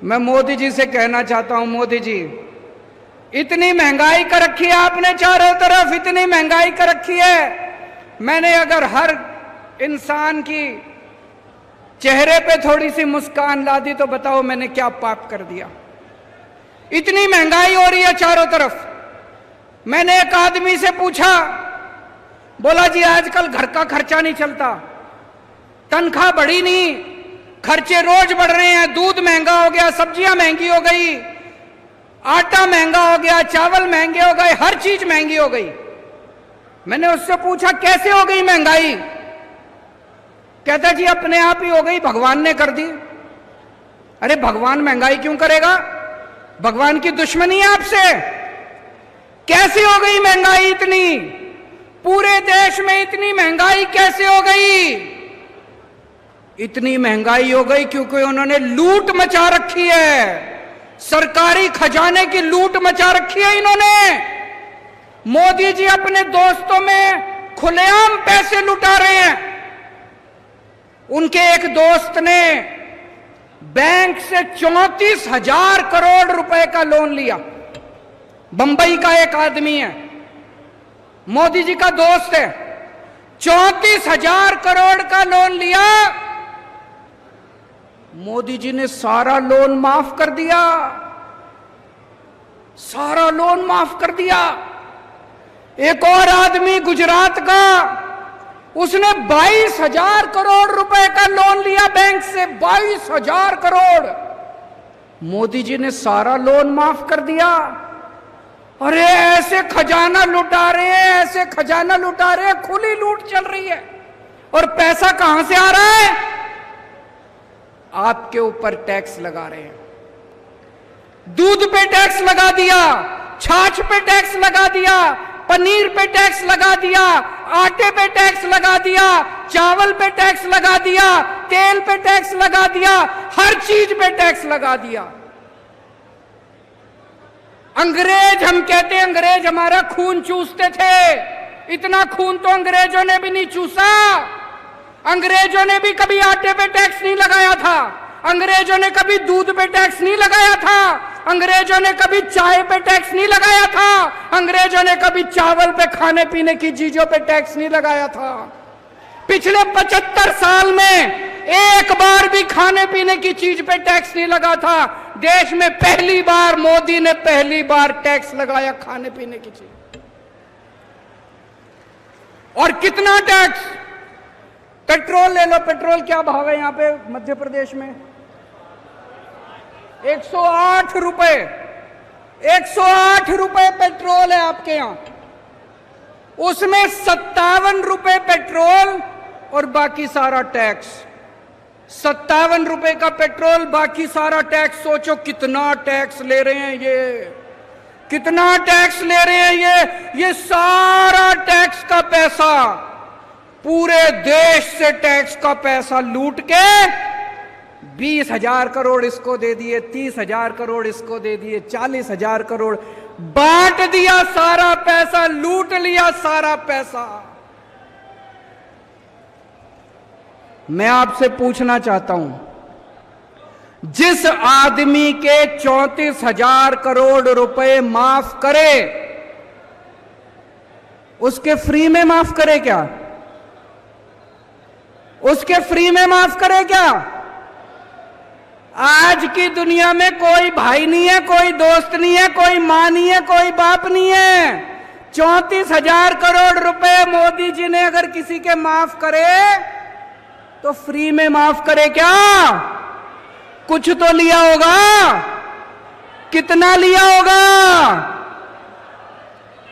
मैं मोदी जी से कहना चाहता हूं, मोदी जी इतनी महंगाई कर रखी है आपने, चारों तरफ इतनी महंगाई कर रखी है। मैंने अगर हर इंसान की चेहरे पे थोड़ी सी मुस्कान ला दी तो बताओ मैंने क्या पाप कर दिया। इतनी महंगाई हो रही है चारों तरफ। मैंने एक आदमी से पूछा, बोला जी आजकल घर का खर्चा नहीं चलता, तनख्वाह बढ़ी नहीं, खर्चे रोज बढ़ रहे हैं, दूध महंगा हो गया, सब्जियां महंगी हो गई, आटा महंगा हो गया, चावल महंगे हो गए, हर चीज महंगी हो गई। मैंने उससे पूछा कैसे हो गई महंगाई? कहता जी अपने आप ही हो गई, भगवान ने कर दी। अरे भगवान महंगाई क्यों करेगा? भगवान की दुश्मनी है आपसे। कैसे हो गई महंगाई इतनी? पूरे देश में इतनी महंगाई कैसे हो गई? इतनी महंगाई हो गई क्योंकि उन्होंने लूट मचा रखी है, सरकारी खजाने की लूट मचा रखी है इन्होंने। मोदी जी अपने दोस्तों में खुलेआम पैसे लुटा रहे हैं। उनके एक दोस्त ने बैंक से 34,000 करोड़ रुपए का लोन लिया। बंबई का एक आदमी है, मोदी जी का दोस्त है, 34,000 करोड़ का लोन लिया। मोदी जी ने सारा लोन माफ कर दिया, सारा लोन माफ कर दिया। एक और आदमी गुजरात का, उसने 22,000 करोड़ रुपए का लोन लिया बैंक से, 22,000 करोड़। मोदी जी ने सारा लोन माफ कर दिया। अरे ऐसे खजाना लुटा रहे हैं, ऐसे खजाना लुटा रहे हैं, खुली लूट चल रही है। और पैसा कहां से आ रहा है? आपके ऊपर टैक्स लगा रहे हैं। दूध पे टैक्स लगा दिया, छाछ पे टैक्स लगा दिया, पनीर पे टैक्स लगा दिया, आटे पे टैक्स लगा दिया, चावल पे टैक्स लगा दिया, तेल पे टैक्स लगा दिया, हर चीज पे टैक्स लगा दिया। अंग्रेज, हम कहते हैं अंग्रेज हमारा खून चूसते थे, इतना खून तो अंग्रेजों ने भी नहीं चूसा। अंग्रेजों ने भी कभी आटे पे टैक्स नहीं लगाया था, अंग्रेजों ने कभी दूध पे टैक्स नहीं लगाया था, अंग्रेजों ने कभी चाय पे टैक्स नहीं लगाया था, अंग्रेजों ने कभी चावल पे, खाने पीने की चीजों पे टैक्स नहीं लगाया था। पिछले 75 साल में एक बार भी खाने पीने की चीज पे टैक्स नहीं लगा था। देश में पहली बार मोदी ने पहली बार टैक्स लगाया खाने पीने की चीज। और कितना टैक्स? पेट्रोल ले लो, पेट्रोल क्या भाव है यहां पे मध्य प्रदेश में? 108 रुपए, 108 रुपए पेट्रोल है आपके यहां। उसमें 57 रुपए पेट्रोल और बाकी सारा टैक्स। 57 रुपए का पेट्रोल, बाकी सारा टैक्स। सोचो कितना टैक्स ले रहे हैं ये, कितना टैक्स ले रहे हैं ये सारा टैक्स का पैसा, पूरे देश से टैक्स का पैसा लूट के 20,000 करोड़ इसको दे दिए, 30,000 करोड़ इसको दे दिए, 40,000 करोड़ बांट दिया, सारा पैसा लूट लिया, सारा पैसा। मैं आपसे पूछना चाहता हूं, जिस आदमी के 34,000 करोड़ रुपए माफ करे, उसके फ्री में माफ करे क्या? उसके फ्री में माफ करे क्या? आज की दुनिया में कोई भाई नहीं है, कोई दोस्त नहीं है, कोई मां नहीं है, कोई बाप नहीं है। 34,000 करोड़ रुपए मोदी जी ने अगर किसी के माफ करे तो फ्री में माफ करे क्या? कुछ तो लिया होगा। कितना लिया होगा?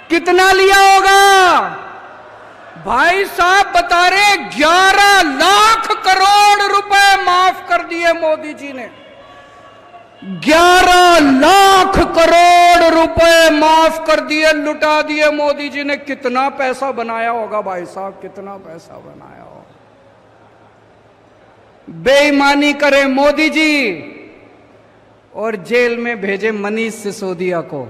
कितना लिया होगा? भाई साहब बता रहे 11 लाख करोड़ रुपए माफ कर दिए मोदी जी ने। 11 लाख करोड़ रुपए माफ कर दिए, लुटा दिए मोदी जी ने। कितना पैसा बनाया होगा भाई साहब, कितना पैसा बनाया होगा। बेईमानी करे मोदी जी और जेल में भेजे मनीष सिसोदिया को।